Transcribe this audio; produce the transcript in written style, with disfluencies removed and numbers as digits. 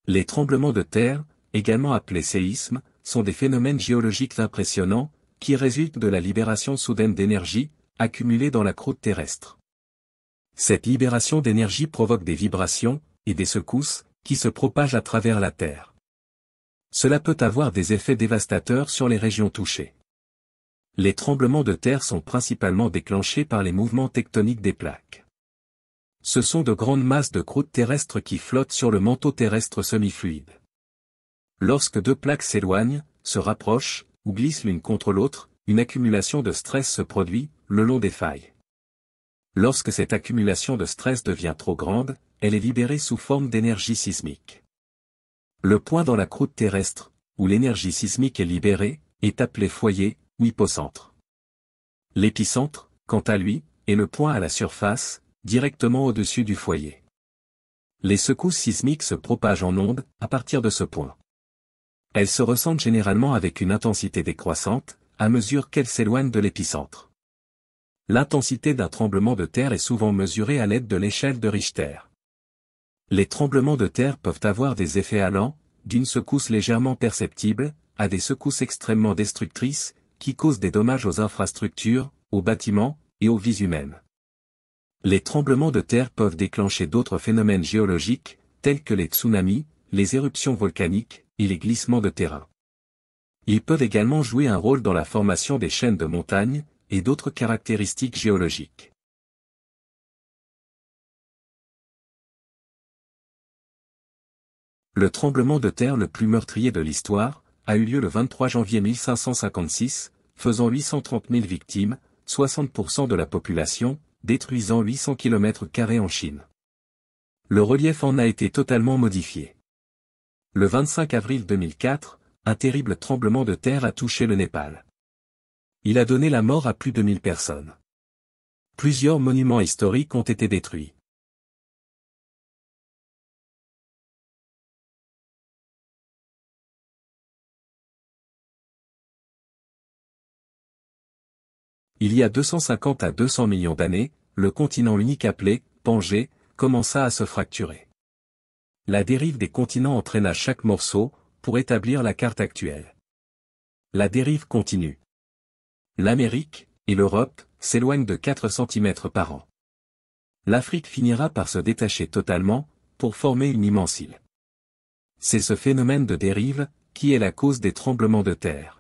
Les tremblements de terre, également appelés séismes, sont des phénomènes géologiques impressionnants, qui résultent de la libération soudaine d'énergie, accumulée dans la croûte terrestre. Cette libération d'énergie provoque des vibrations, et des secousses, qui se propagent à travers la Terre. Cela peut avoir des effets dévastateurs sur les régions touchées. Les tremblements de terre sont principalement déclenchés par les mouvements tectoniques des plaques. Ce sont de grandes masses de croûte terrestre qui flottent sur le manteau terrestre semi-fluide. Lorsque deux plaques s'éloignent, se rapprochent, ou glissent l'une contre l'autre, une accumulation de stress se produit, le long des failles. Lorsque cette accumulation de stress devient trop grande, elle est libérée sous forme d'énergie sismique. Le point dans la croûte terrestre, où l'énergie sismique est libérée, est appelé foyer, ou hypocentre. L'épicentre, quant à lui, est le point à la surface, directement au-dessus du foyer. Les secousses sismiques se propagent en ondes, à partir de ce point. Elles se ressentent généralement avec une intensité décroissante, à mesure qu'elles s'éloignent de l'épicentre. L'intensité d'un tremblement de terre est souvent mesurée à l'aide de l'échelle de Richter. Les tremblements de terre peuvent avoir des effets allant, d'une secousse légèrement perceptible, à des secousses extrêmement destructrices, qui causent des dommages aux infrastructures, aux bâtiments, et aux vies humaines. Les tremblements de terre peuvent déclencher d'autres phénomènes géologiques, tels que les tsunamis, les éruptions volcaniques, et les glissements de terrain. Ils peuvent également jouer un rôle dans la formation des chaînes de montagnes, et d'autres caractéristiques géologiques. Le tremblement de terre le plus meurtrier de l'histoire, a eu lieu le 23 janvier 1556, faisant 830 000 victimes, 60% de la population, détruisant 800 km² en Chine. Le relief en a été totalement modifié. Le 25 avril 2004, un terrible tremblement de terre a touché le Népal. Il a donné la mort à plus de 1000 personnes. Plusieurs monuments historiques ont été détruits. Il y a 250 à 200 millions d'années, le continent unique appelé Pangée commença à se fracturer. La dérive des continents entraîna chaque morceau, pour établir la carte actuelle. La dérive continue. L'Amérique, et l'Europe, s'éloignent de 4 cm par an. L'Afrique finira par se détacher totalement, pour former une immense île. C'est ce phénomène de dérive, qui est la cause des tremblements de terre.